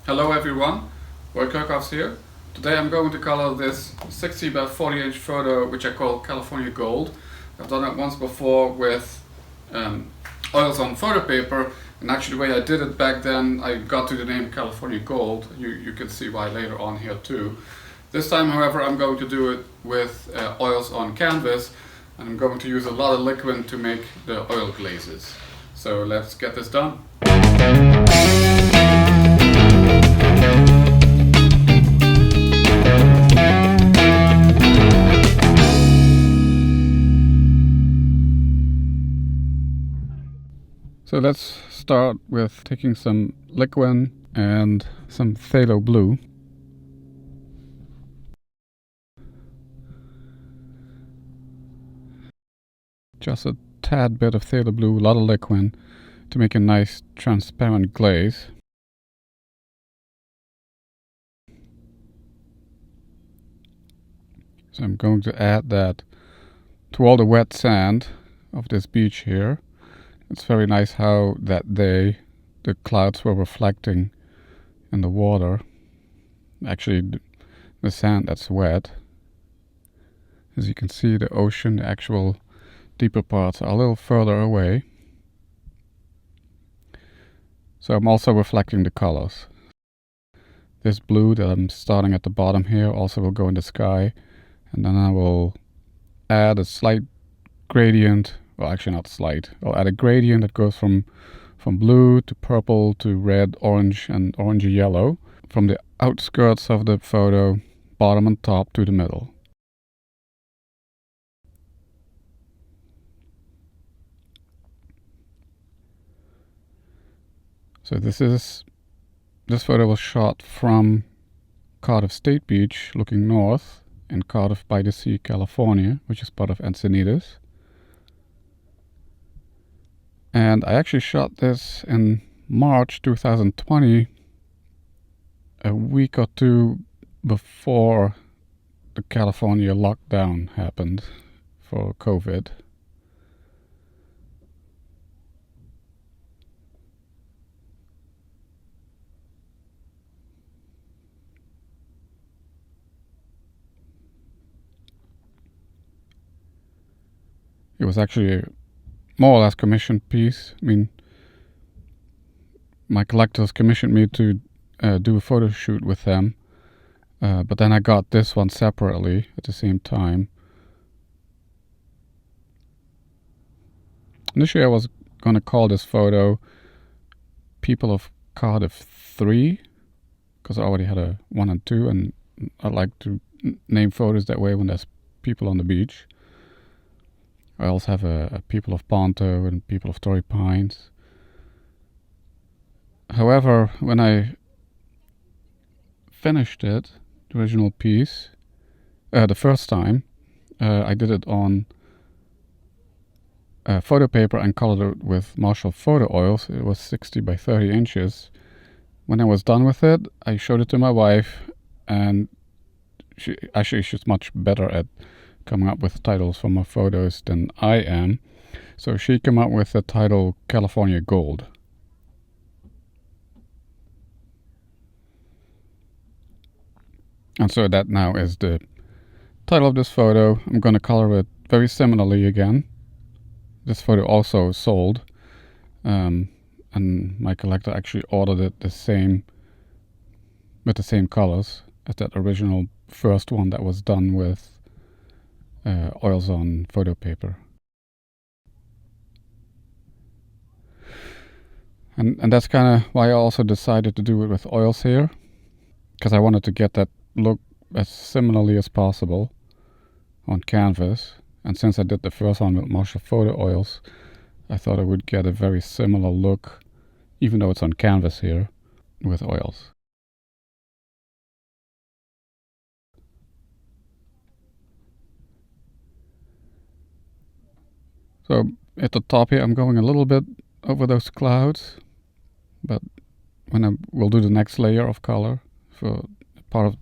Hello everyone, Roy Kerckhoffs here. Today I'm going to color this 60 by 40 inch photo which I call California Gold. I've done it once before with oils on photo paper, and actually the way I did it back then I got to the name California Gold. You can see why later on here too. This time however I'm going to do it with oils on canvas, and I'm going to use a lot of liquin to make the oil glazes. So let's get this done. So let's start with taking some liquin and some phthalo blue. Just a tad bit of phthalo blue, a lot of liquin to make a nice transparent glaze. So I'm going to add that to all the wet sand of this beach here. It's very nice how that day the clouds were reflecting in the water. Actually, the sand that's wet. As you can see, the ocean, the actual deeper parts are a little further away. So I'm also reflecting the colors. This blue that I'm starting at the bottom here also will go in the sky, and then I will add a slight gradient. Well, actually not slight. I'll add a gradient that goes from blue to purple to red, orange, and orangey yellow, from the outskirts of the photo, bottom and top, to the middle. So this photo was shot from Cardiff State Beach, looking north, in Cardiff by the Sea, California, which is part of Encinitas. And I actually shot this in March 2020, a week or two before the California lockdown happened for COVID. It was actually a more or less commissioned piece. I mean, my collectors commissioned me to do a photo shoot with them, but then I got this one separately at the same time. Initially I was going to call this photo People of Cardiff 3, because I already had a 1 and 2, and I like to name photos that way when there's people on the beach. I also have a People of Ponto and People of Torrey Pines. However, when I finished it, the original piece, the first time, I did it on photo paper and colored it with Marshall photo oils. It was 60 by 30 inches. When I was done with it, I showed it to my wife, and she's much better at coming up with titles for my photos than I am. So she came up with the title California Gold. And so that now is the title of this photo. I'm going to color it very similarly again. This photo also sold, and my collector actually ordered it with the same colors as that original first one that was done with oils on photo paper. And that's kind of why I also decided to do it with oils here, because I wanted to get that look as similarly as possible on canvas. And since I did the first one with Marshall photo oils, I thought I would get a very similar look, even though it's on canvas here, with oils. So at the top here, I'm going a little bit over those clouds, but when we'll do the next layer of color for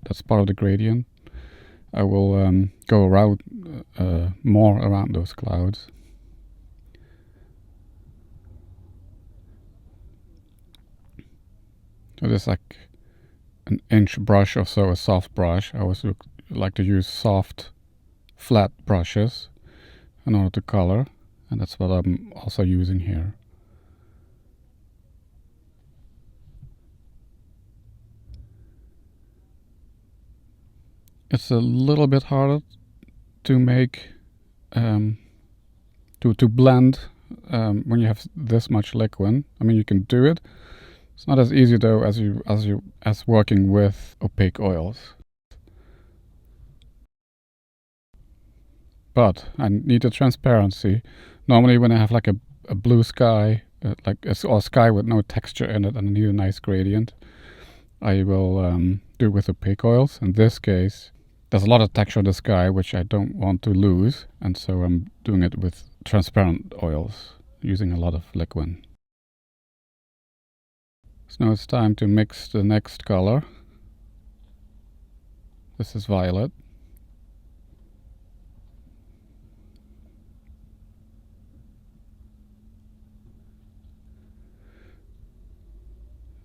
that's part of the gradient, I will go around more around those clouds. So there's like an inch brush or so, a soft brush. I always like to use soft, flat brushes in order to color, and that's what I'm also using here. It's a little bit harder to make, to blend when you have this much liquid. I mean, you can do it. It's not as easy though as working with opaque oils. But I need the transparency. Normally when I have like a blue sky, or sky with no texture in it, and I need a nice gradient, I will do it with opaque oils. In this case, there's a lot of texture in the sky which I don't want to lose, and so I'm doing it with transparent oils, using a lot of liquid. So now it's time to mix the next color. This is violet.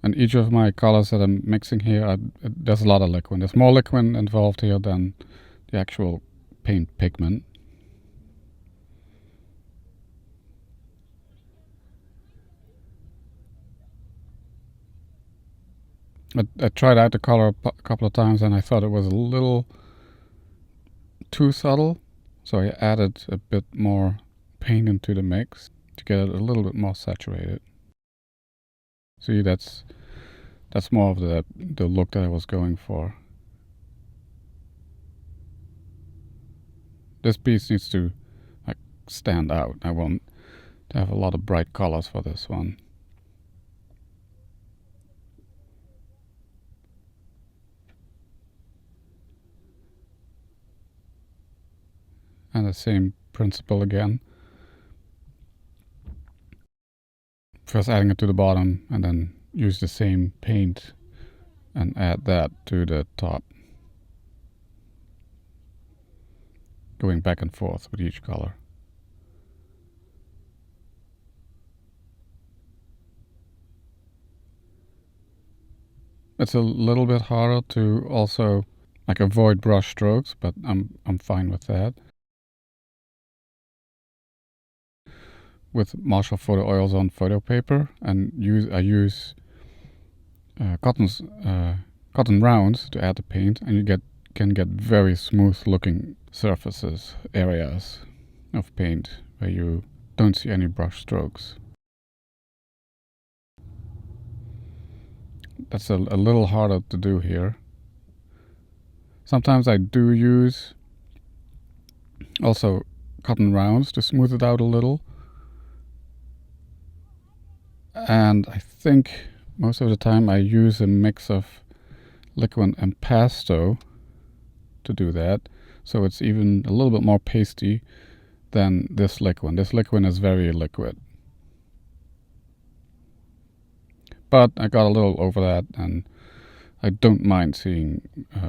And each of my colors that I'm mixing here, there's a lot of liquid. There's more liquid involved here than the actual paint pigment. I tried out the color a couple of times and I thought it was a little too subtle, so I added a bit more paint into the mix to get it a little bit more saturated. See, that's more of the look that I was going for. This piece needs to like stand out. I want to have a lot of bright colors for this one. And the same principle again. First adding it to the bottom and then use the same paint and add that to the top. Going back and forth with each color. It's a little bit harder to also like avoid brush strokes, but I'm fine with that. With Marshall photo oils on photo paper, and I use cotton rounds to add the paint, and you can get very smooth looking surfaces, areas of paint where you don't see any brush strokes. That's a little harder to do here. Sometimes I do use also cotton rounds to smooth it out a little. And I think most of the time I use a mix of liquid and pasto to do that. So it's even a little bit more pasty than this liquid. This liquid is very liquid. But I got a little over that, and I don't mind seeing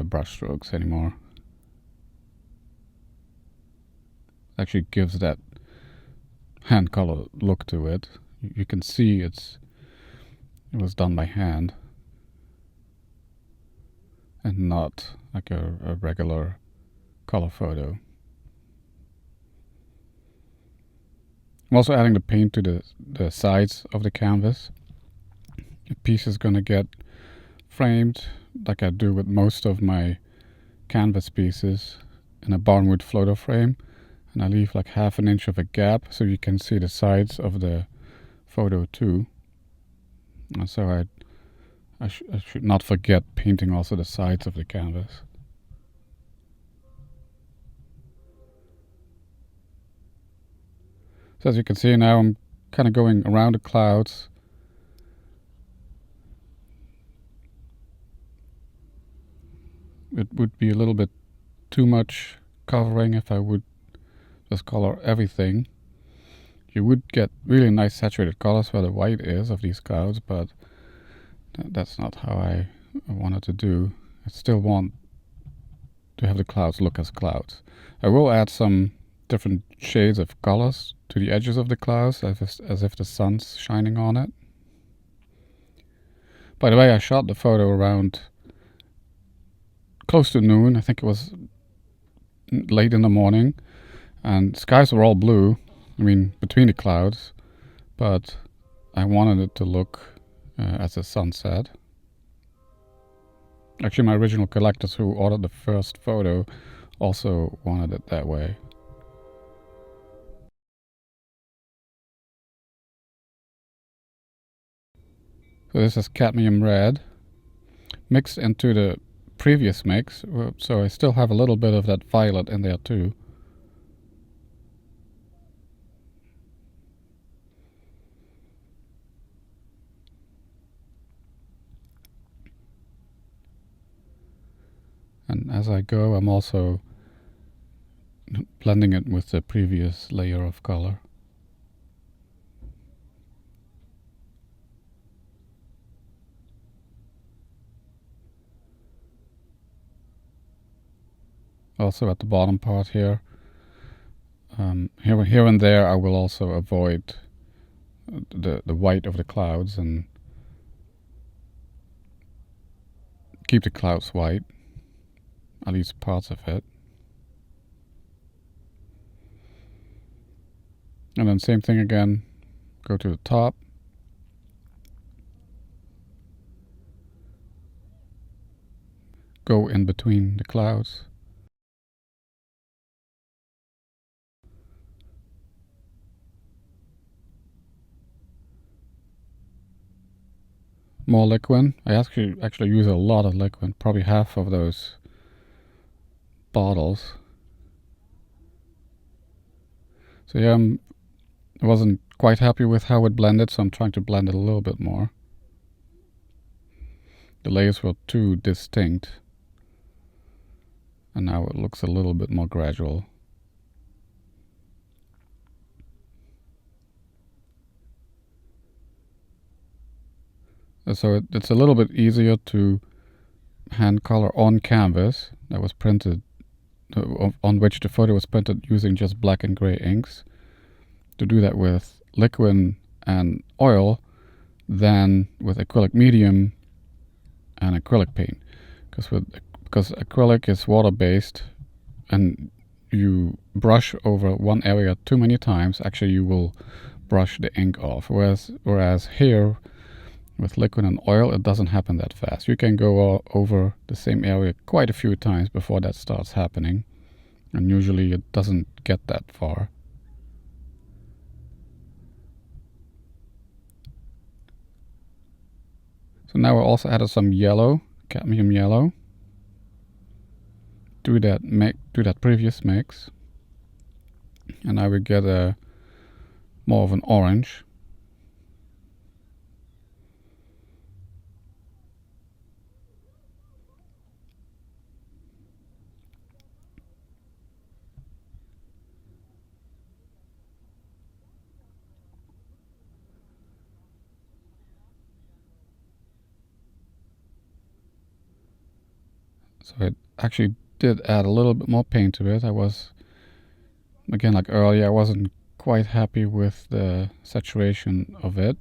brush strokes anymore. Actually gives that hand color look to it. You can see it was done by hand and not like a regular color photo. I'm also adding the paint to the sides of the canvas. The piece is going to get framed like I do with most of my canvas pieces in a barnwood floater frame, and I leave like ½ inch of a gap so you can see the sides of the photo too. And so I should not forget painting also the sides of the canvas. So as you can see now, I'm kind of going around the clouds. It would be a little bit too much covering if I would just color everything. You would get really nice saturated colors where the white is of these clouds, but that's not how I wanted to do. I still want to have the clouds look as clouds. I will add some different shades of colors to the edges of the clouds as if the sun's shining on it. By the way, I shot the photo around close to noon. I think it was late in the morning, and skies were all blue. I mean, between the clouds, but I wanted it to look as a sunset. Actually, my original collectors who ordered the first photo also wanted it that way. So this is cadmium red mixed into the previous mix, so I still have a little bit of that violet in there too. And as I go, I'm also blending it with the previous layer of color. Also at the bottom part here, here and there I will also avoid the white of the clouds and keep the clouds white, at least parts of it. And then same thing again, go to the top. Go in between the clouds. More liquin. I actually use a lot of liquin, probably half of those bottles. So yeah, I wasn't quite happy with how it blended, so I'm trying to blend it a little bit more. The layers were too distinct, and now it looks a little bit more gradual. So it's a little bit easier to hand color on canvas that was printed, on which the photo was printed using just black and gray inks, to do that with liquin and oil than with acrylic medium and acrylic paint, because acrylic is water-based and you brush over one area too many times, actually you will brush the ink off, whereas here with liquid and oil it doesn't happen that fast. You can go over the same area quite a few times before that starts happening, and usually it doesn't get that far. So now I also added some yellow, cadmium yellow, to that previous mix, and I will get a more of an orange. So it actually did add a little bit more paint to it. I was, again, like earlier, I wasn't quite happy with the saturation of it,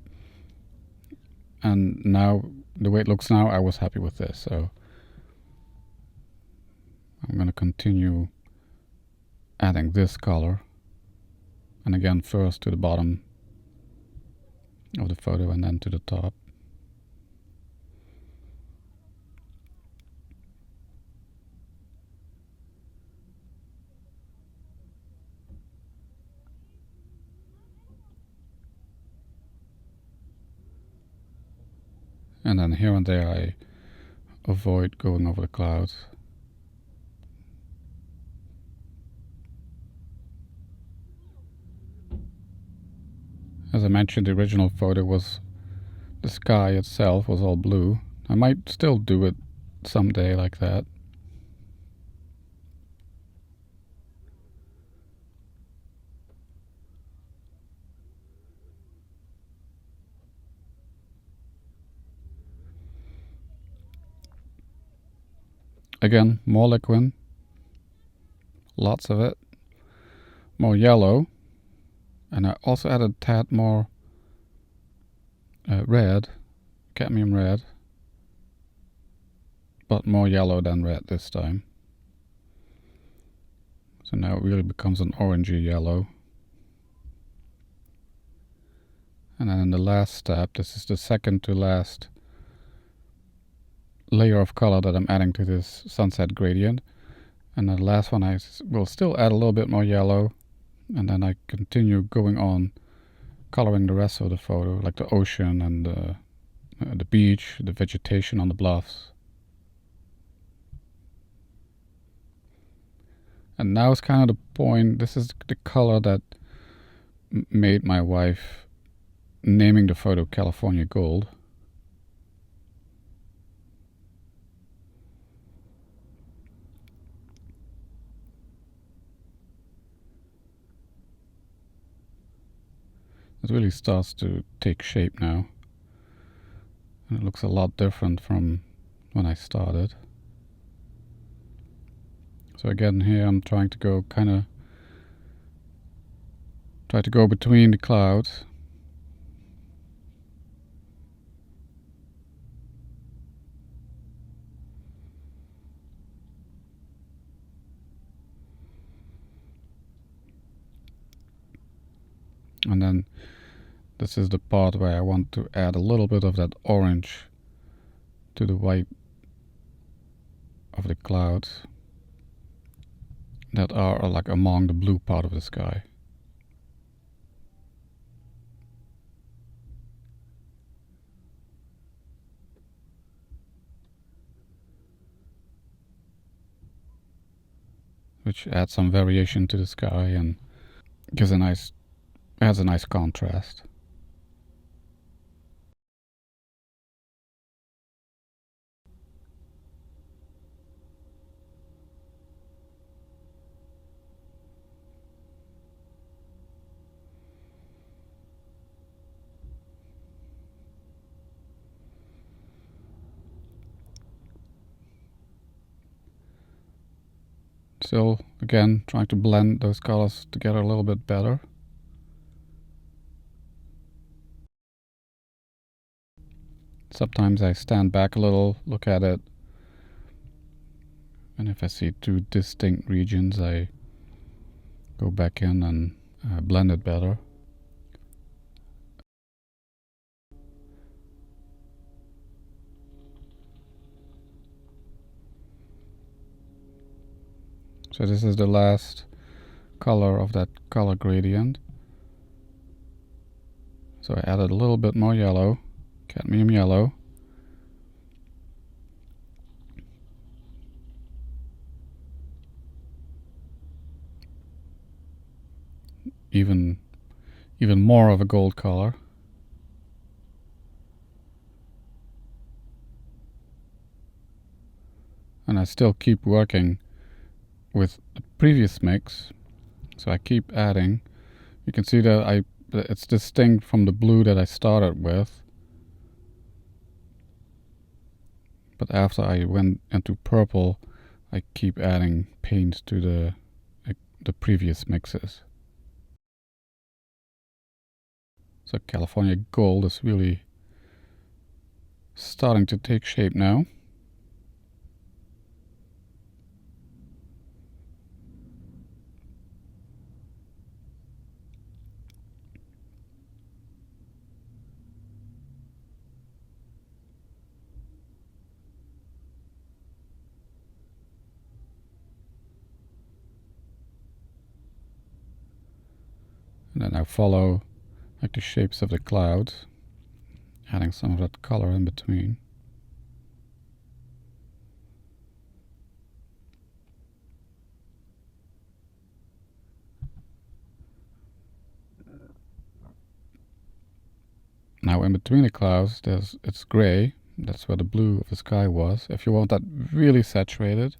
and now the way it looks now, I was happy with this. So I'm going to continue adding this color, and again first to the bottom of the photo and then to the top. And then here and there I avoid going over the clouds. As I mentioned, the original photo was the sky itself was all blue. I might still do it someday like that. Again, more liquid, lots of it, more yellow, and I also added a tad more red, cadmium red, but more yellow than red this time. So now it really becomes an orangey yellow. And then in the last step, this is the second to last layer of color that I'm adding to this sunset gradient. And the last one I will still add a little bit more yellow, and then I continue going on coloring the rest of the photo, like the ocean and the beach, the vegetation on the bluffs. And now is kind of the point. This is the color that made my wife naming the photo California Gold. It really starts to take shape now. And it looks a lot different from when I started. So again, here I'm trying to go try to go between the clouds. And then this is the part where I want to add a little bit of that orange to the white of the clouds that are like among the blue part of the sky. Which adds some variation to the sky and adds a nice contrast. Still, again, trying to blend those colors together a little bit better. Sometimes I stand back a little, look at it, and if I see two distinct regions, I go back in and blend it better. So this is the last color of that color gradient. So I added a little bit more yellow, cadmium yellow. Even more of a gold color. And I still keep working with the previous mix, so I keep adding. You can see that it's distinct from the blue that I started with, but after I went into purple, I keep adding paint to the previous mixes. So California Gold is really starting to take shape now. And then I follow like the shapes of the clouds, adding some of that color in between. Now in between the clouds, it's gray. That's where the blue of the sky was. If you want that really saturated,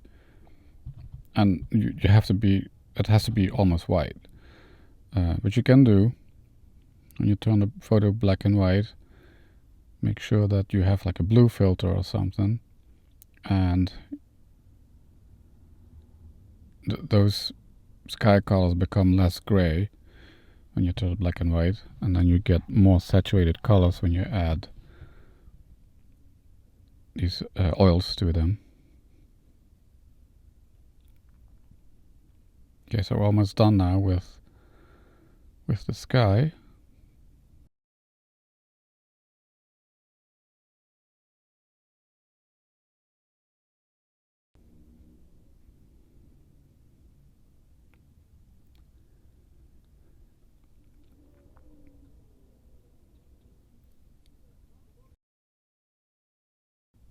and it has to be almost white. Which you can do when you turn the photo black and white. Make sure that you have like a blue filter or something, and those sky colors become less gray when you turn it black and white, and then you get more saturated colors when you add these oils to them. Okay, so we're almost done now with the sky.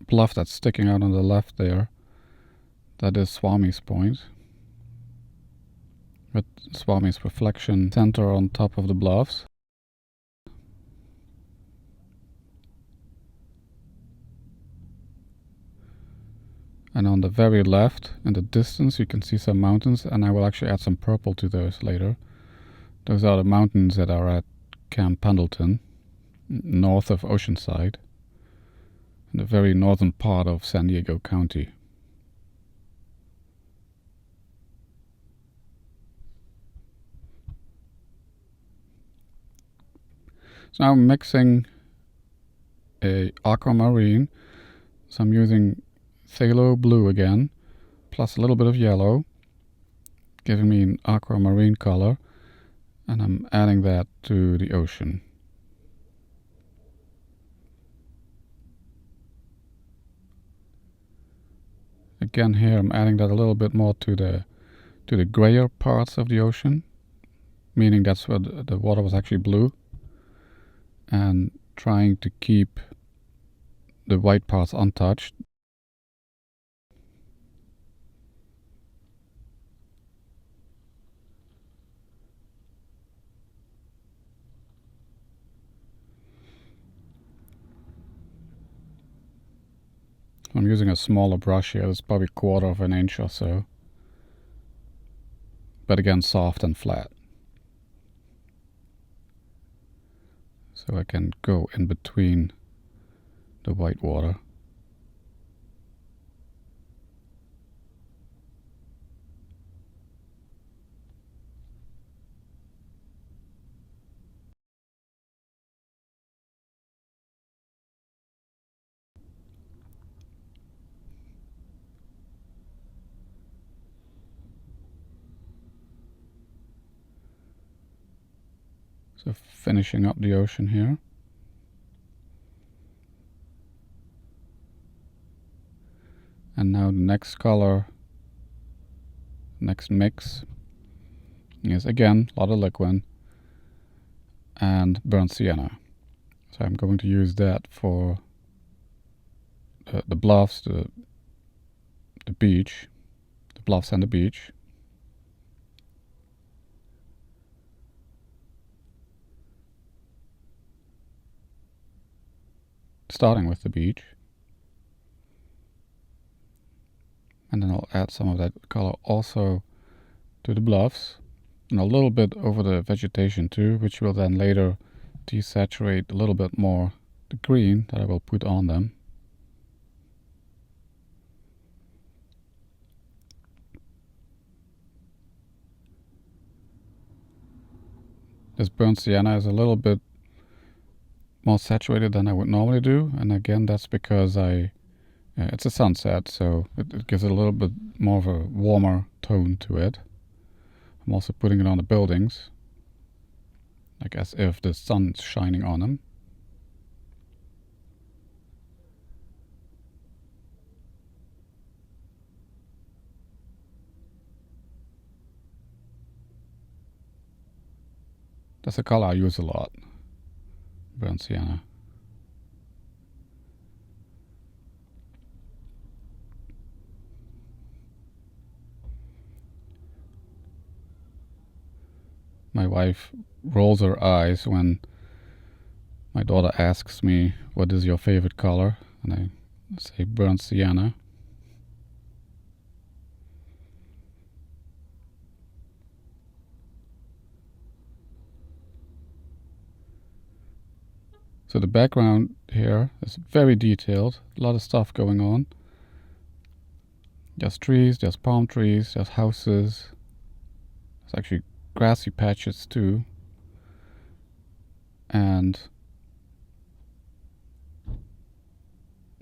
Bluff that's sticking out on the left there, that is Swami's point. With Swami's reflection center on top of the bluffs. And on the very left, in the distance, you can see some mountains, and I will actually add some purple to those later. Those are the mountains that are at Camp Pendleton, north of Oceanside, in the very northern part of San Diego County. So now I'm mixing a aquamarine, so I'm using phthalo blue again, plus a little bit of yellow, giving me an aquamarine color, and I'm adding that to the ocean. Again here I'm adding that a little bit more to the grayer parts of the ocean, meaning that's where the water was actually blue, and trying to keep the white parts untouched. I'm using a smaller brush here, it's probably 1/4 of an inch or so, but again soft and flat. So I can go in between the white water. So finishing up the ocean here. And now the next color, next mix is again a lot of liquin and burnt sienna. So I'm going to use that for the bluffs, the beach, the bluffs and the beach. Starting with the beach. And then I'll add some of that color also to the bluffs, and a little bit over the vegetation too, which will then later desaturate a little bit more the green that I will put on them. This burnt sienna is a little bit more saturated than I would normally do, and again that's because it's a sunset, so it gives it a little bit more of a warmer tone to it. I'm also putting it on the buildings, like as if the sun's shining on them. That's a color I use a lot, burnt sienna. My wife rolls her eyes when my daughter asks me, what is your favorite color? And I say burnt sienna. So the background here is very detailed, a lot of stuff going on. There's trees, there's palm trees, there's houses. There's actually grassy patches too. And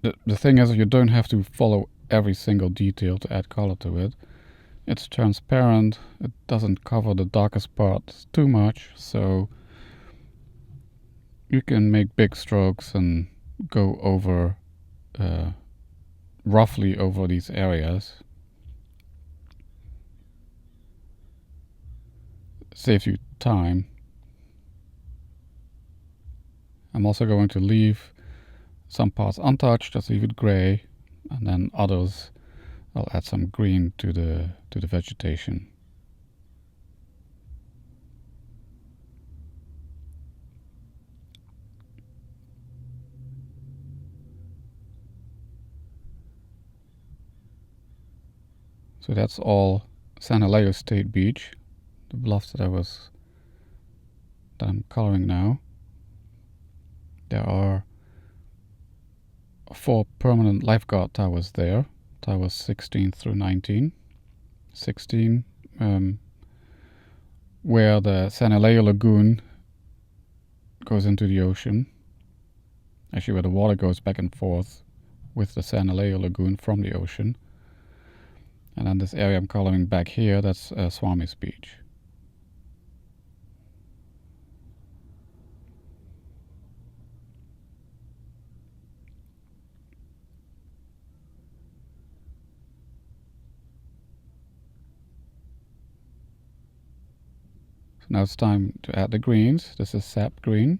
the thing is, you don't have to follow every single detail to add color to it. It's transparent, it doesn't cover the darkest parts too much, so you can make big strokes and go over roughly over these areas. Saves you time. I'm also going to leave some parts untouched, just leave it gray, and then others I'll add some green to the vegetation. So that's all Cardiff State Beach, the bluffs that I'm coloring now. There are 4 permanent lifeguard towers there, towers 16 through 19. 16, where the Cardiff Lagoon goes into the ocean, actually where the water goes back and forth with the Cardiff Lagoon from the ocean. And then this area I'm coloring back here, that's Swami's Beach. So now it's time to add the greens. This is sap green.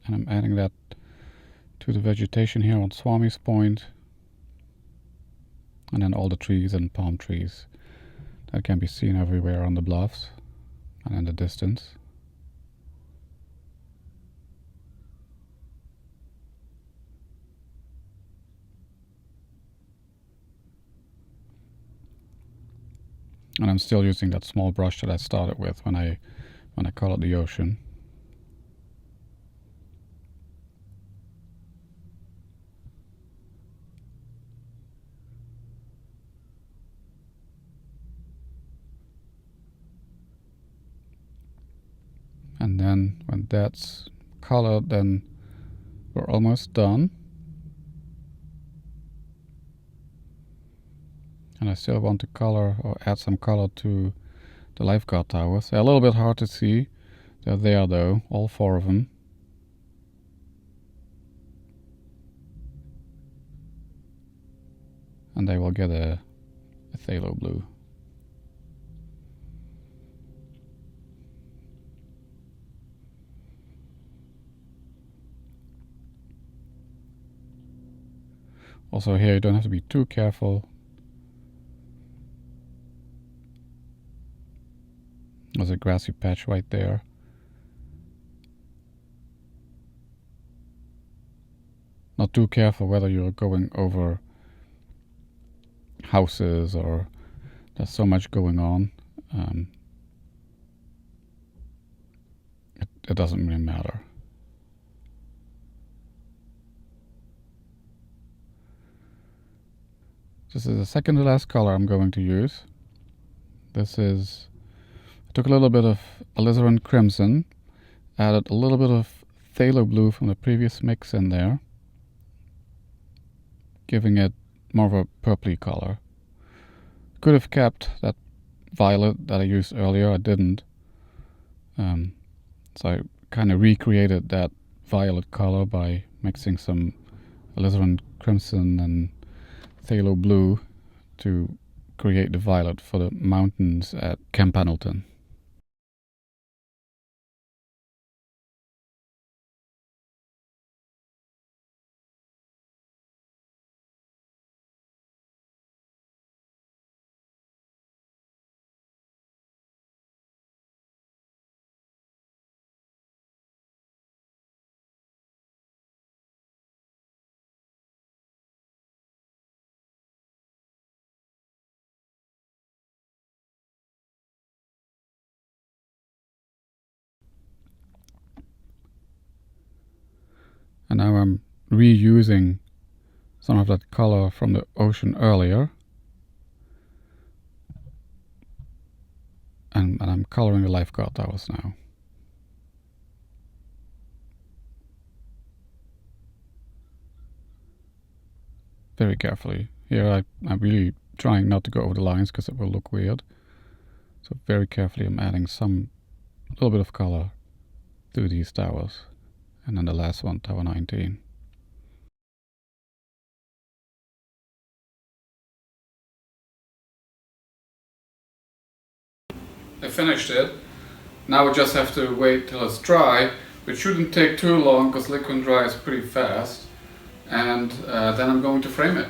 And I'm adding that to the vegetation here on Swami's Point. And then all the trees and palm trees that can be seen everywhere on the bluffs and in the distance. And I'm still using that small brush that I started with when I colored the ocean. And then when that's colored, then we're almost done. And I still want to color or add some color to the lifeguard towers. They're a little bit hard to see. They're there though, all 4 of them. And they will get a phthalo blue. Also here you don't have to be too careful. There's a grassy patch right there. Not too careful whether you're going over houses or there's so much going on. It doesn't really matter. This is the second to last color I'm going to use. I took a little bit of alizarin crimson, added a little bit of phthalo blue from the previous mix in there, giving it more of a purpley color. Could have kept that violet that I used earlier, I didn't. So I kind of recreated that violet color by mixing some alizarin crimson and phthalo blue to create the violet for the mountains at Camp Pendleton. And now I'm reusing some of that color from the ocean earlier. And I'm coloring the lifeguard towers now. Very carefully. Here I'm really trying not to go over the lines because it will look weird. So very carefully I'm adding some little bit of color to these towers. And then the last one, tower 19. I finished it. Now we just have to wait till it's dry, which shouldn't take too long because liquin dries pretty fast. And then I'm going to frame it.